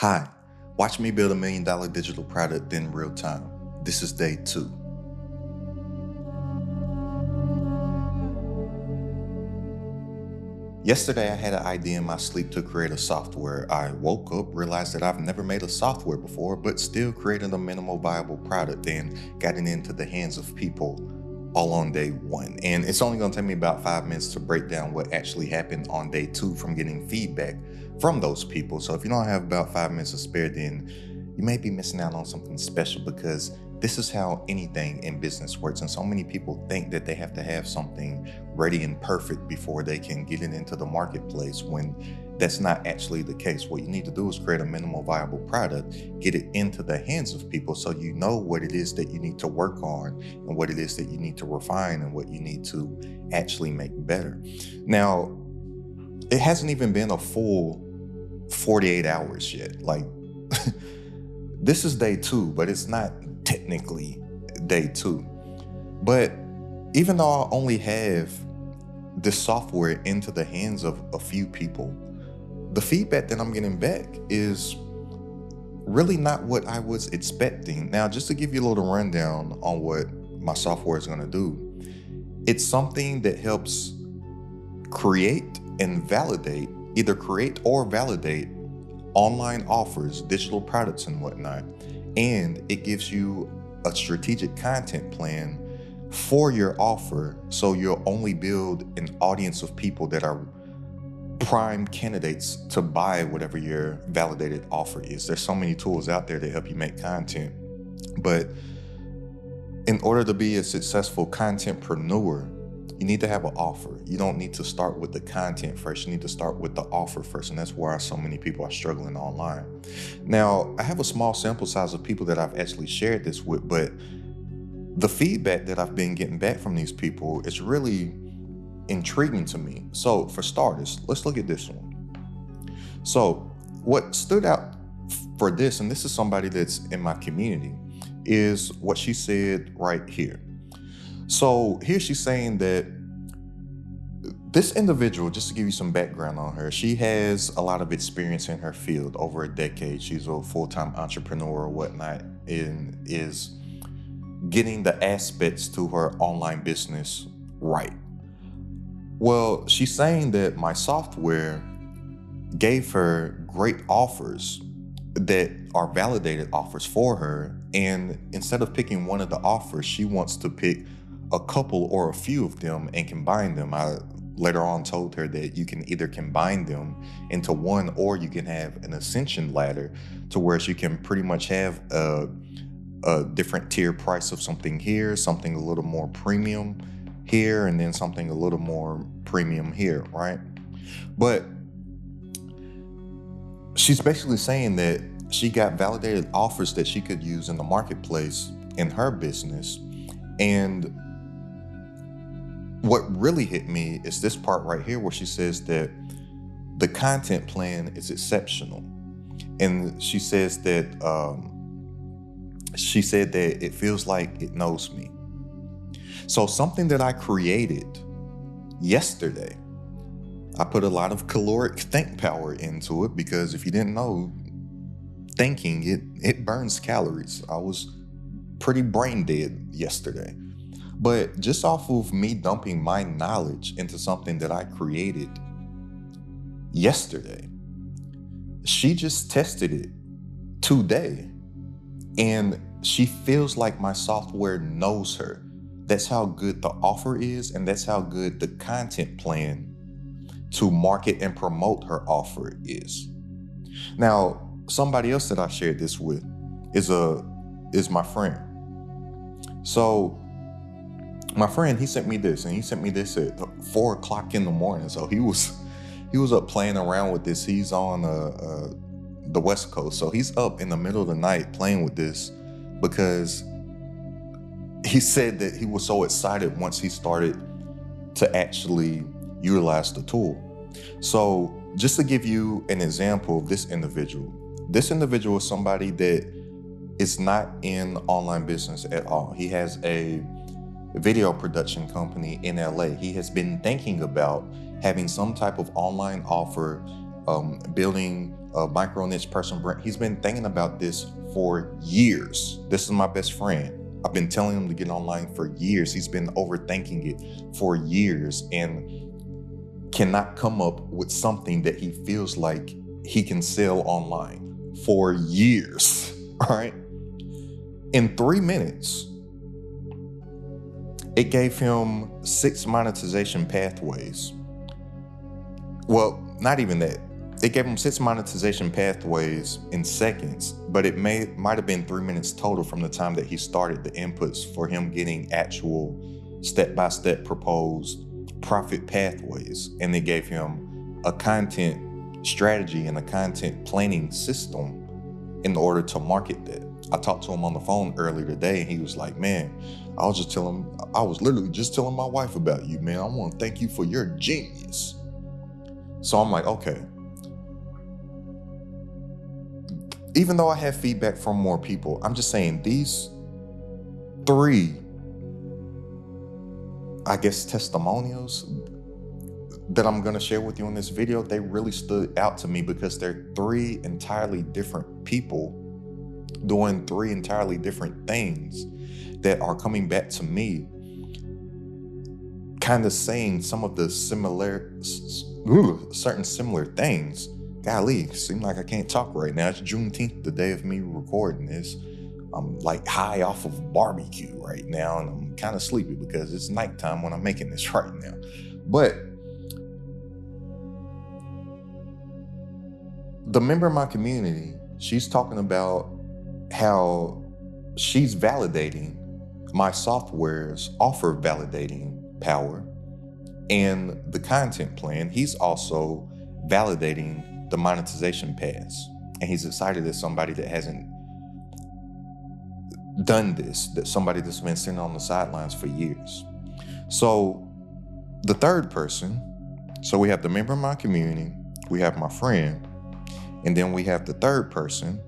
Hi, watch me build $1 million digital product in real time. This is day 2. Yesterday, I had an idea in my sleep to create a software. I woke up, realized that I've never made a software before, but still created a minimal viable product and got it into the hands of people all on day 1. And it's only going to take me about 5 minutes to break down what actually happened on day 2 from getting feedback from those people. So if you don't have about 5 minutes to spare, then you may be missing out on something special, because this is how anything in business works. And so many people think that they have to have something ready and perfect before they can get it into the marketplace, when that's not actually the case. What you need to do is create a minimal viable product, get it into the hands of people so you know what it is that you need to work on and what it is that you need to refine and what you need to actually make better. Now, it hasn't even been a full 48 hours yet. Like, this is day 2, but it's not technically day 2. But even though I only have this software into the hands of a few people, the feedback that I'm getting back is really not what I was expecting. Now, just to give you a little rundown on what my software is going to do, it's something that helps create and validate, either create or validate online offers, digital products and whatnot. And it gives you a strategic content plan for your offer, so you'll only build an audience of people that are prime candidates to buy whatever your validated offer is. There's so many tools out there that help you make content, but in order to be a successful contentpreneur, you need to have an offer. You don't need to start with the content first. You need to start with the offer first. And that's why so many people are struggling online. Now, I have a small sample size of people that I've actually shared this with, but the feedback that I've been getting back from these people is really intriguing to me. So for starters, let's look at this one. So what stood out for this, and this is somebody that's in my community, is what she said right here. So here she's saying that this individual, just to give you some background on her, she has a lot of experience in her field, over a decade. She's a full-time entrepreneur or whatnot, and is getting the aspects to her online business right. Well, she's saying that my software gave her great offers that are validated offers for her. And instead of picking one of the offers, she wants to pick a couple or a few of them and combine them. I later on told her that you can either combine them into one, or you can have an ascension ladder to where you can pretty much have a different tier price of something here, something a little more premium here, and then something a little more premium here, right? But she's basically saying that she got validated offers that she could use in the marketplace in her business. And what really hit me is this part right here, where she says that the content plan is exceptional. And she says that she said that it feels like it knows me. So something that I created yesterday, I put a lot of caloric think power into it, because if you didn't know, thinking, it burns calories. I was pretty brain dead yesterday. But just off of me dumping my knowledge into something that I created yesterday, she just tested it today, and she feels like my software knows her. That's how good the offer is, and that's how good the content plan to market and promote her offer is. Now, somebody else that I shared this with is my friend. So my friend, he sent me this, and he sent me this at 4 o'clock in the morning. So he was up playing around with this. He's on the West Coast, so he's up in the middle of the night playing with this, because he said that he was so excited once he started to actually utilize the tool. So just to give you an example of this individual is somebody that is not in online business at all. He has a video production company in LA. He has been thinking about having some type of online offer building a micro niche personal brand. He's been thinking about this for years. This is my best friend. I've been telling him to get online for years. He's been overthinking it for years and cannot come up with something that he feels like he can sell online for years. All right. In 3 minutes, it gave him 6 monetization pathways. Well, not even that. It gave him 6 monetization pathways in seconds, but it might have been 3 minutes total from the time that he started the inputs for him getting actual step-by-step proposed profit pathways. And it gave him a content strategy and a content planning system in order to market that. I talked to him on the phone earlier today and he was like, man, I was literally just telling my wife about you, man. I want to thank you for your genius. So I'm like, okay. Even though I have feedback from more people, I'm just saying these 3, I guess, testimonials that I'm going to share with you in this video, they really stood out to me because they're 3 entirely different people doing 3 entirely different things that are coming back to me, kind of saying some of the certain similar things. Golly, seems like I can't talk right now. It's Juneteenth, the day of me recording this. I'm like high off of barbecue right now, and I'm kind of sleepy because it's nighttime when I'm making this right now. But the member of my community, she's talking about how she's validating my software's offer validating power and the content plan. He's also validating the monetization paths. And he's excited that somebody that hasn't done this, that somebody that's been sitting on the sidelines for years. So the third person, so we have the member of my community, we have my friend, and then we have the third person,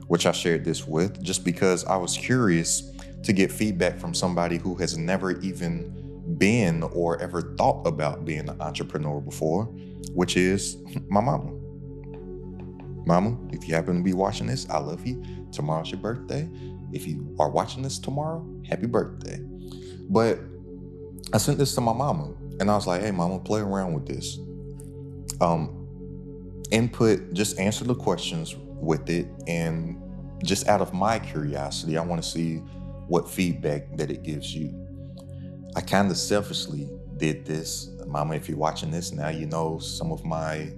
which I shared this with just because I was curious to get feedback from somebody who has never even been or ever thought about being an entrepreneur before, which is my mama. Mama, if you happen to be watching this, I love you. Tomorrow's your birthday. If you are watching this tomorrow, happy birthday. But I sent this to my mama and I was like, hey, mama, play around with this. Input, just answer the questions with it. And just out of my curiosity, I want to see what feedback that it gives you. I kind of selfishly did this. Mama, if you're watching this now, you know some of my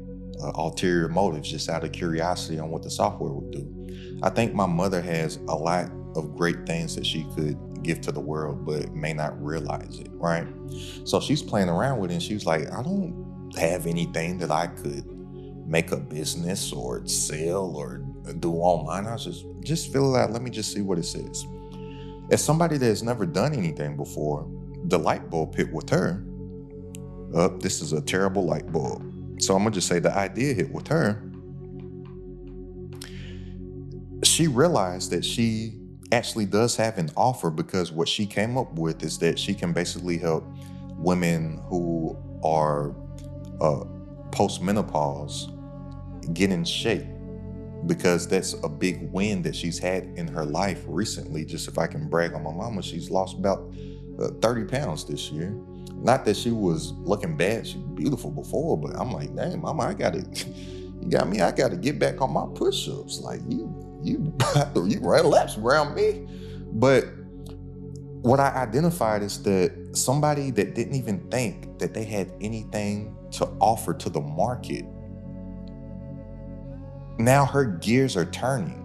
ulterior motives just out of curiosity on what the software would do. I think my mother has a lot of great things that she could give to the world, but may not realize it, right? So she's playing around with it and she was like, I don't have anything that I could make a business or sell or do online. I was just fill it out. Let me just see what it says. As somebody that has never done anything before, the light bulb hit with her. This is a terrible light bulb. So I'm gonna just say the idea hit with her. She realized that she actually does have an offer because what she came up with is that she can basically help women who are post-menopause get in shape, because that's a big win that she's had in her life recently. Just if I can brag on my mama, she's lost about 30 pounds this year. Not that she was looking bad, she was beautiful before, but I'm like, dang, mama, I gotta get back on my push-ups. Like you ran laps around me. But what I identified is that somebody that didn't even think that they had anything to offer to the market, now her gears are turning.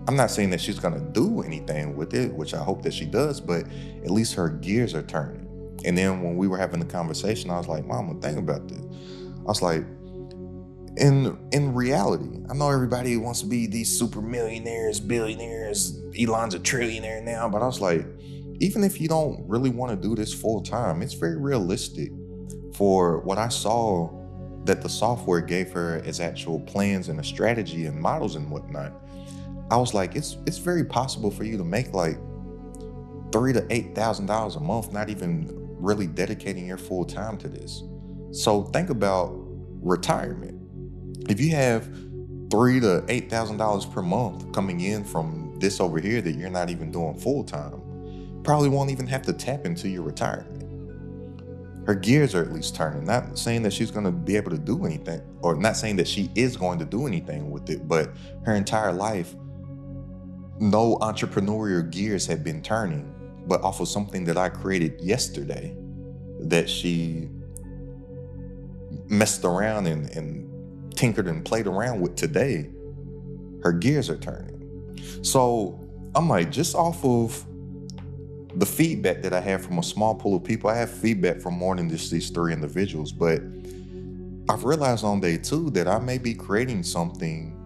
I'm not saying that she's gonna do anything with it, which I hope that she does, but at least her gears are turning. And then when we were having the conversation, I was like, Mama, think about this. I was like, in reality, I know everybody wants to be these super millionaires, billionaires, Elon's a trillionaire now, but I was like, even if you don't really want to do this full time, it's very realistic for what I saw that the software gave her as actual plans and a strategy and models and whatnot. I was like, it's very possible for you to make like $3,000 to $8,000 a month, not even really dedicating your full time to this. So think about retirement. If you have $3,000 to $8,000 per month coming in from this over here that you're not even doing full time, probably won't even have to tap into your retirement. Her gears are at least turning. Not saying that she's going to be able to do anything, or not saying that she is going to do anything with it, but her entire life, no entrepreneurial gears have been turning, but off of something that I created yesterday that she messed around and tinkered and played around with today, her gears are turning. So I'm like, just off of the feedback that I have from a small pool of people, I have feedback from more than just these 3 individuals, but I've realized on day 2 that I may be creating something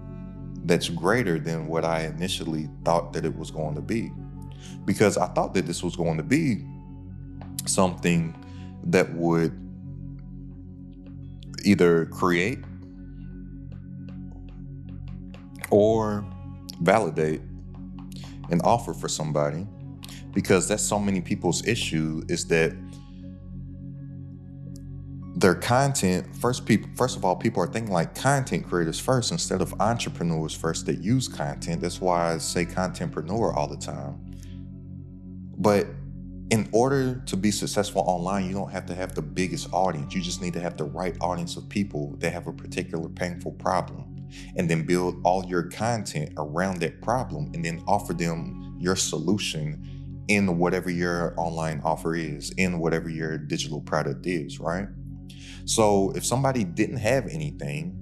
that's greater than what I initially thought that it was going to be. Because I thought that this was going to be something that would either create or validate an offer for somebody, because that's so many people's issue, is that their content, first of all, people are thinking like content creators first instead of entrepreneurs first that use content. That's why I say contentpreneur all the time. But in order to be successful online, you don't have to have the biggest audience. You just need to have the right audience of people that have a particular painful problem, and then build all your content around that problem, and then offer them your solution in whatever your online offer is, in whatever your digital product is, right? So if somebody didn't have anything,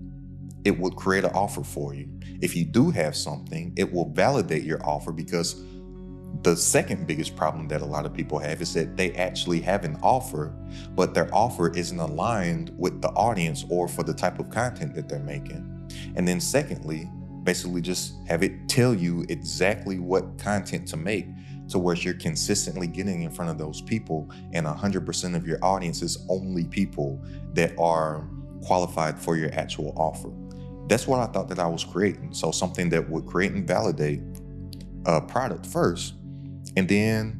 it would create an offer for you. If you do have something, it will validate your offer, because the second biggest problem that a lot of people have is that they actually have an offer, but their offer isn't aligned with the audience or for the type of content that they're making. And then secondly, basically just have it tell you exactly what content to make, to where you're consistently getting in front of those people, and 100% of your audience is only people that are qualified for your actual offer. That's what I thought that I was creating. So something that would create and validate a product first, and then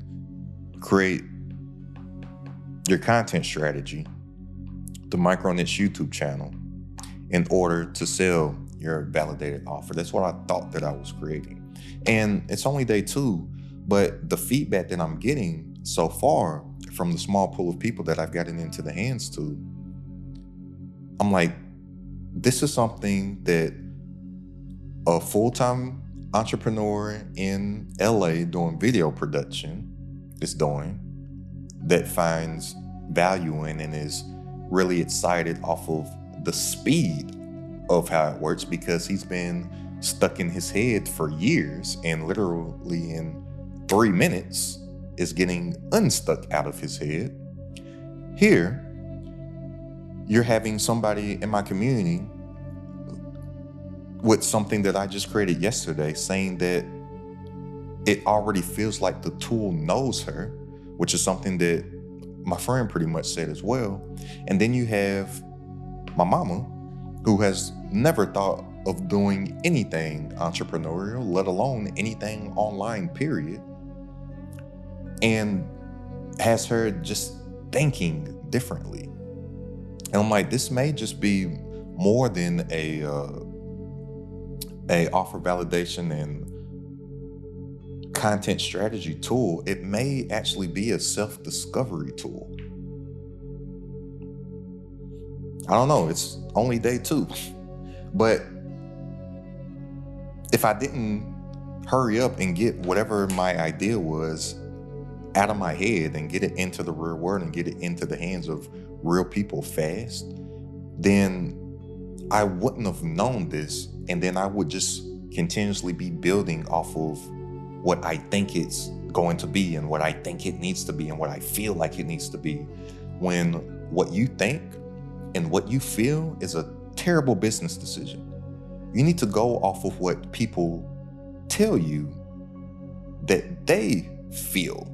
create your content strategy, the micro niche YouTube channel, in order to sell your validated offer. That's what I thought that I was creating. And it's only day 2, but the feedback that I'm getting so far from the small pool of people that I've gotten into the hands to, I'm like, this is something that a full-time entrepreneur in LA doing video production is doing, that finds value in and is really excited off of the speed of how it works, because he's been stuck in his head for years, and literally in 3 minutes is getting unstuck out of his head. Here, you're having somebody in my community with something that I just created yesterday, saying that it already feels like the tool knows her, which is something that my friend pretty much said as well. And then you have my mama, who has never thought of doing anything entrepreneurial, let alone anything online, period, and has her just thinking differently. And I'm like, this may just be more than a offer validation and content strategy tool. It may actually be a self-discovery tool. I don't know, it's only day 2. But if I didn't hurry up and get whatever my idea was out of my head and get it into the real world and get it into the hands of real people fast, then I wouldn't have known this. And then I would just continuously be building off of what I think it's going to be and what I think it needs to be and what I feel like it needs to be. When what you think and what you feel is a terrible business decision. You need to go off of what people tell you that they feel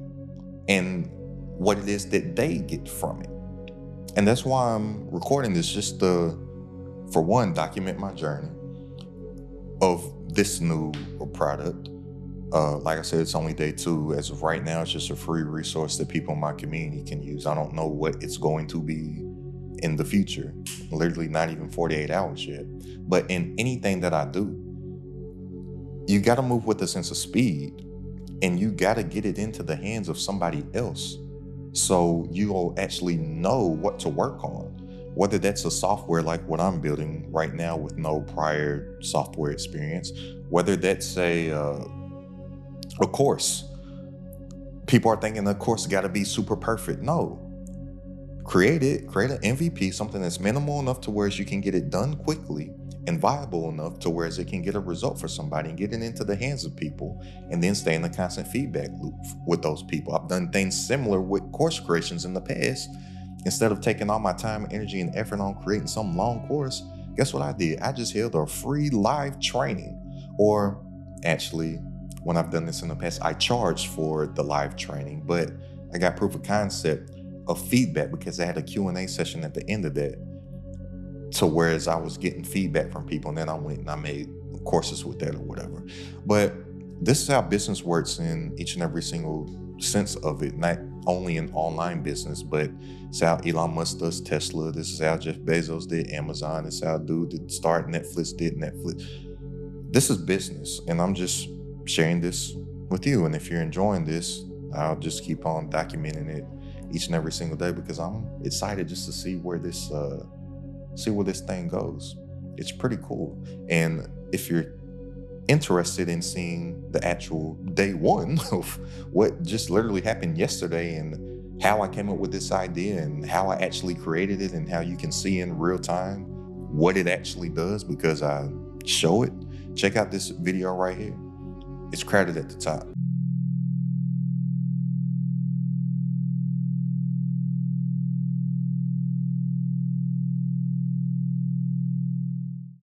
and what it is that they get from it. And that's why I'm recording this, just to, for one, document my journey of this new product. Like I said, it's only day 2. As of right now, it's just a free resource that people in my community can use. I don't know what it's going to be in the future, literally not even 48 hours yet. But in anything that I do, you got to move with a sense of speed, and you got to get it into the hands of somebody else so you'll actually know what to work on. Whether that's a software like what I'm building right now with no prior software experience, whether that's a course. People are thinking the course got to be super perfect. No, create an MVP, something that's minimal enough to where you can get it done quickly and viable enough to where it can get a result for somebody and get it into the hands of people, and then stay in the constant feedback loop with those people. I've done things similar with course creations in the past. Instead of taking all my time, energy, and effort on creating some long course, guess what I did? I just held a free live training. Or actually, when I've done this in the past, I charged for the live training, but I got proof of concept of feedback because I had a Q&A session at the end of that, to whereas I was getting feedback from people, and then I went and I made courses with that or whatever. But this is how business works in each and every single sense of it, not only in online business, but it's how Elon Musk does Tesla. This is how Jeff Bezos did Amazon. This is how dude that started Netflix did Netflix. This is business, and I'm just sharing this with you. And if you're enjoying this, I'll just keep on documenting it each and every single day, because I'm excited just to see where this thing goes. It's pretty cool. And if you're interested in seeing the actual day one of what just literally happened yesterday, and how I came up with this idea, and how I actually created it, and how you can see in real time what it actually does because I show it, check out this video right here. It's credited at the top.